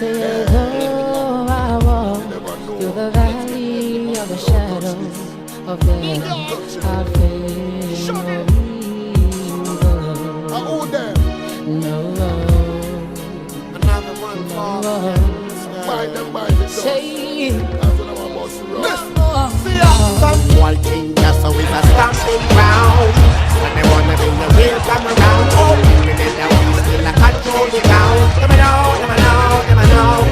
say though I walk through the valley of the shadow of death, I fear no evil. No, say it. Some white king just always a stamping ground. And they wanna bring the real come around. Oh, we let that we still a control the town. Never know, never know, never know.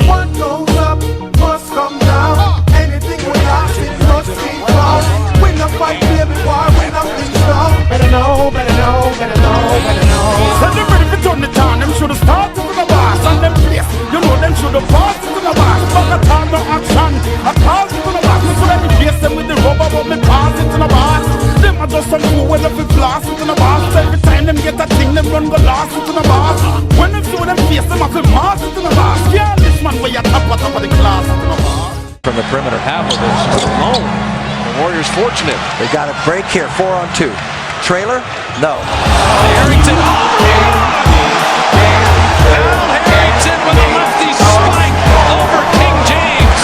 What goes up must come down. Anything we lost it must be found. When the fight baby war, when nothing's strong. Better know, better know, better know, better know. Send them ready to turn the town. Them should have started to the boss. And them place, you know them should have passed to the boss. But the time no action, I call to the boss. So let me chase them with the rubber, but me pass it to the boss. Them are just some fool when if it blast it to the boss. Every time them get a thing, them run go last it to the boss. When them see them face, them have to mass it to the boss. Yeah, this man where you top of the class to the boss. From the perimeter, Pavlovich alone. The Warriors fortunate. They got a break here, 4-on-2. Trailer? No. Harrington. Harrington with a lefty spike over King James.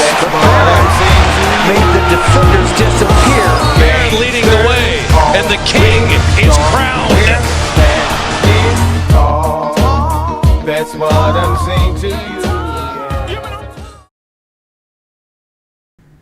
Made the defenders disappear. Bear leading the way, and the King is crowned. That's what I'm saying to you.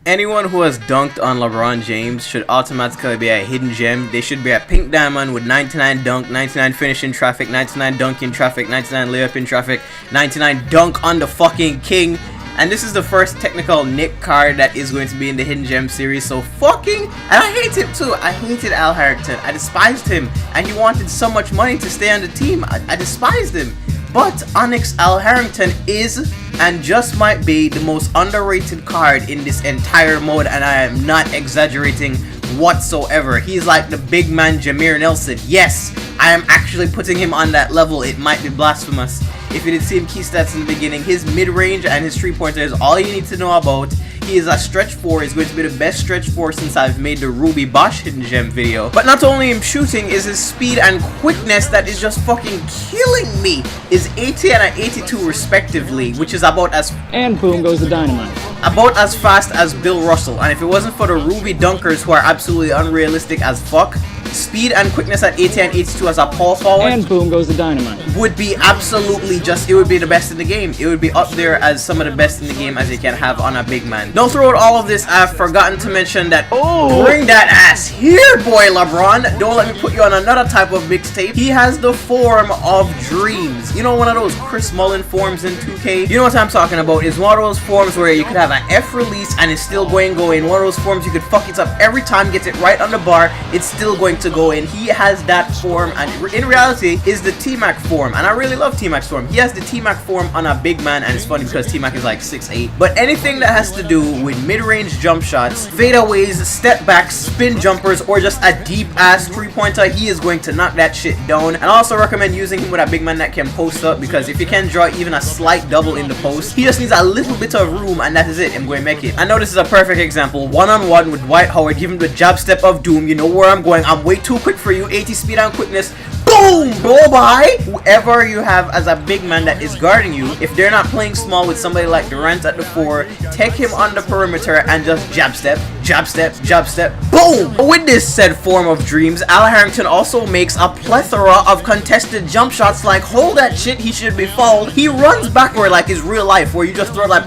Anyone who has dunked on LeBron James should automatically be a hidden gem. They should be a pink diamond with 99 dunk, 99 finish in traffic, 99 dunk in traffic, 99 layup in traffic, 99 dunk on the fucking king. And this is the first technical Knick card that is going to be in the hidden gem series. So fucking, and I hate him too. I hated Al Harrington. I despised him, and he wanted so much money to stay on the team. I despised him. But Onyx Al Harrington is and just might be the most underrated card in this entire mode, and I am not exaggerating whatsoever. He's like the big man Jameer Nelson. Yes, I am actually putting him on that level. It might be blasphemous. If you did see him key stats in the beginning, his mid-range and his three-pointer is all you need to know about. He is a stretch 4. He's going to be the best stretch 4 since I've made the Ruby Bosh hidden gem video. But not only him shooting is his speed and quickness that is just fucking killing me. Is 80 and an 82 respectively, which is about as... And boom goes the dynamite. About as fast as Bill Russell. And if it wasn't for the Ruby dunkers who are absolutely unrealistic as fuck, speed and quickness at 80 and 82 as a power forward, and boom goes the dynamite, would be absolutely just, it would be the best in the game. It would be up there as some of the best in the game as you can have on a big man. Don't throw out all of this. I've forgotten to mention that, bring that ass here, boy LeBron. Don't let me put you on another type of mixtape. He has the form of dreams. You know, one of those Chris Mullin forms in 2K? You know what I'm talking about? It's one of those forms where you could have an F release and it's still going. One of those forms you could fuck it up every time, gets it right on the bar, it's still going to go in. He has that form, and in reality is the T-Mac form, and I really love T-Mac's form. He has the T-Mac form on a big man, and it's funny because T-Mac is like 6'8". But anything that has to do with mid-range jump shots, fadeaways, step backs, spin jumpers, or just a deep-ass three-pointer, he is going to knock that shit down. And I also recommend using him with a big man that can post up, because if you can draw even a slight double in the post, he just needs a little bit of room, and that is it. I'm going to make it. I know this is a perfect example. One-on-one with Dwight Howard, give him the jab step of doom. You know where I'm going. I'm way too quick for you. 80 speed and quickness. Boom! Blow by! Whoever you have as a big man that is guarding you, if they're not playing small with somebody like Durant at the 4, take him on the perimeter and just jab step, jab step, jab step. Boom! With this said form of dreams, Al Harrington also makes a plethora of contested jump shots like, hold that shit, he should be fouled. He runs backward like his real life, where you just throw it like,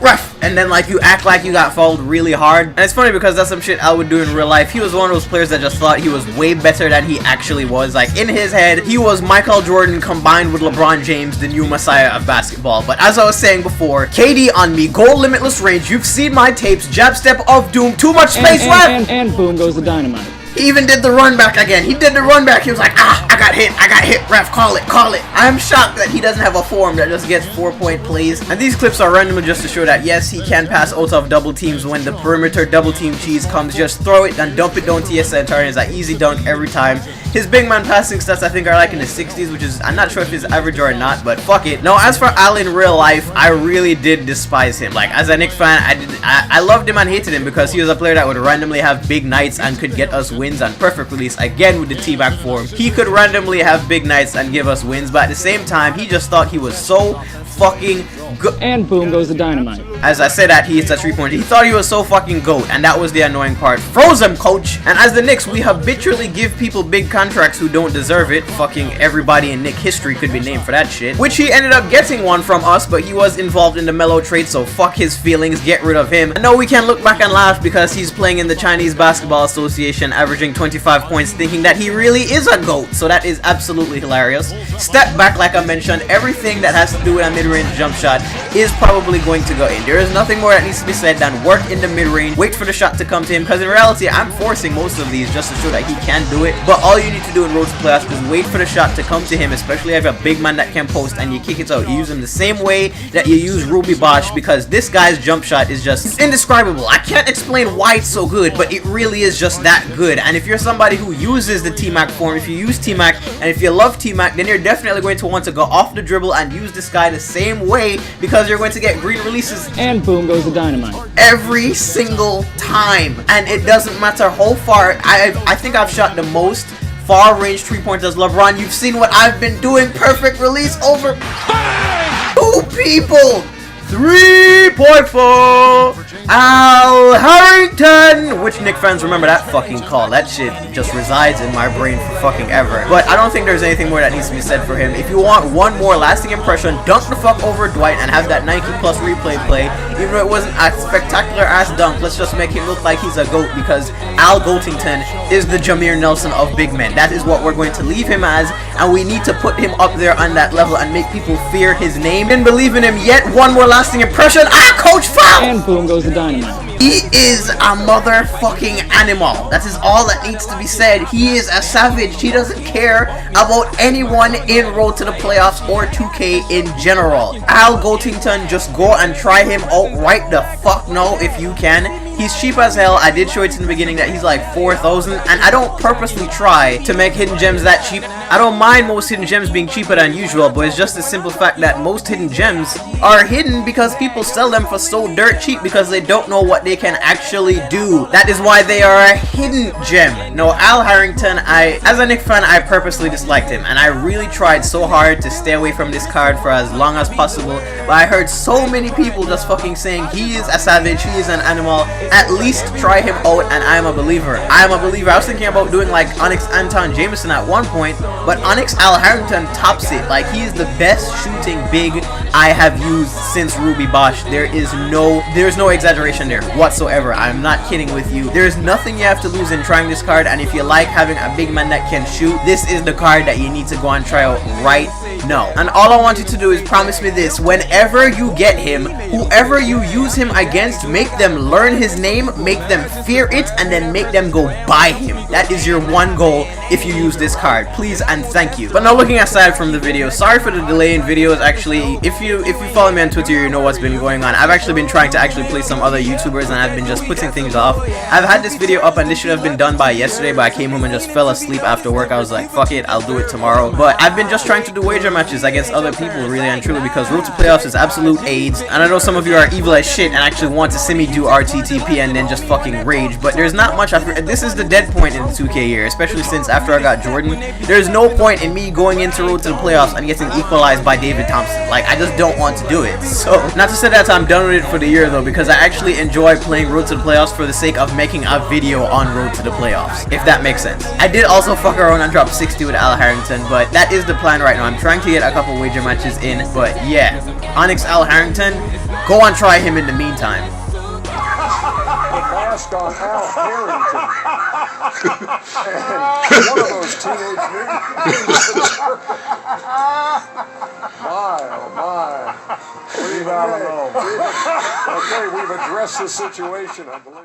ref, and then like you act like you got fouled really hard. And it's funny because that's some shit Al would do in real life. He was one of those players that just thought he was way better than he actually was. Like, in his head, he was Michael Jordan combined with LeBron James, the new messiah of basketball. But as I was saying before, KD on me, goal limitless range, you've seen my tapes, jab step of doom, too much space left, and boom goes the dynamite. He even did the run back again. He did the run back. He was like, I got hit, ref, call it. I'm shocked that he doesn't have a form that just gets 4-point plays. And these clips are randomly just to show that, yes, he can pass out of double teams when the perimeter double team cheese comes. Just throw it and dump it down to your center, and it's an easy dunk every time. His big man passing stats, I think, are like in the 60s, which is, I'm not sure if it's average or not, but fuck it. Now, as for Al in real life, I really did despise him. Like, as a Knicks fan, I loved him and hated him because he was a player that would randomly have big nights and could get us wins on perfect release, again with the T-Mac form. He could randomly randomly have big nights and give us wins, but at the same time, he just thought he was so fucking good. And boom goes the dynamite. As I said that, he hits that 3-pointer. He thought he was so fucking GOAT, and that was the annoying part. Froze him, coach! And as the Knicks, we habitually give people big contracts who don't deserve it. Fucking everybody in Knick history could be named for that shit. Which he ended up getting one from us, but he was involved in the Melo trade, so fuck his feelings, get rid of him. I know we can look back and laugh because he's playing in the Chinese Basketball Association, averaging 25 points, thinking that he really is a GOAT, so that is absolutely hilarious. Step back, like I mentioned, everything that has to do with a mid-range jump shot is probably going to go in. There is nothing more that needs to be said than work in the mid-range, wait for the shot to come to him, because in reality, I'm forcing most of these just to show that he can do it, but all you need to do in Road to Playoffs is wait for the shot to come to him, especially if you have a big man that can post and you kick it out. You use him the same way that you use Ruby Bosh, because this guy's jump shot is just indescribable. I can't explain why it's so good, but it really is just that good. And if you're somebody who uses the T-Mac form, if you use T-Mac, and if you love T-Mac, then you're definitely going to want to go off the dribble and use this guy the same way, because you're going to get green releases. And boom goes the dynamite. Every single time. And it doesn't matter how far. I think I've shot the most far range 3-pointers. LeBron, you've seen what I've been doing. Perfect release over 2 people. 3.4 Al Harrington, which Knick fans remember that fucking call. That shit just resides in my brain for fucking ever. But I don't think there's anything more that needs to be said for him. If you want one more lasting impression, dunk the fuck over Dwight and have that Nike Plus replay play. Even though it wasn't a spectacular ass dunk, let's just make him look like he's a GOAT, because Al Goatington is the Jameer Nelson of big men. That is what we're going to leave him as, and we need to put him up there on that level and make people fear his name. Didn't believe in him yet. One more lasting impression. Coach foul! And boom goes the dynamite. He is a motherfucking animal. That is all that needs to be said. He is a savage. He doesn't care about anyone in Road to the Playoffs or 2K in general. Al Goatington, just go and try him out right the fuck now if you can. He's cheap as hell. I did show it in the beginning that he's like 4,000, and I don't purposely try to make hidden gems that cheap. I don't mind most hidden gems being cheaper than usual, but it's just the simple fact that most hidden gems are hidden because people sell them for so dirt cheap because they don't know what they can actually do. That is why they are a hidden gem. No, Al Harrington, as a Knick fan, I purposely disliked him, and I really tried so hard to stay away from this card for as long as possible, but I heard so many people just fucking saying he is a savage, he is an animal. At least try him out, and I am a believer. I am a believer. I was thinking about doing like Onyx Anton Jameson at one point, but Onyx Al Harrington tops it. Like, he is the best shooting big I have used since Ruby Bosh. There's no exaggeration there whatsoever. I'm not kidding with you. There's nothing you have to lose in trying this card, and if you like having a big man that can shoot, this is the card that you need to go and try out right now. And all I want you to do is promise me this: whenever you get him, whoever you use him against, make them learn his name, make them fear it, and then make them go buy him. That is your one goal if you use this card. Please and thank you. But now, looking aside from the video, sorry for the delay in videos. Actually, if you follow me on Twitter, you know what's been going on. I've actually been trying to play some other YouTubers, and I've been just putting things off. I've had this video up, and this should have been done by yesterday, but I came home and just fell asleep after work. I was like, fuck it, I'll do it tomorrow. But I've been just trying to do wager matches against other people, really and truly, because Road to Playoffs is absolute AIDS, and I know some of you are evil as shit and actually want to see me do RTTP and then just fucking rage, but there's not much after. This is the dead point in the 2K year, especially since after I got Jordan, there's no point in me going into Road to the Playoffs and getting equalized by David Thompson. Like, I just don't want to do it. So, not to say that I'm done with it for the year though, because I actually enjoy playing Road to the Playoffs for the sake of making a video on Road to the Playoffs, if that makes sense. I did also fuck around and drop 60 with Al Harrington, but that is the plan right now. I'm trying to get a couple wager matches in, but yeah, Onyx Al Harrington, go and try him in the meantime. Mask on Al Harrington. And one of those teenage mutants. My, oh my. Leave out alone. Okay, we've addressed the situation, I believe.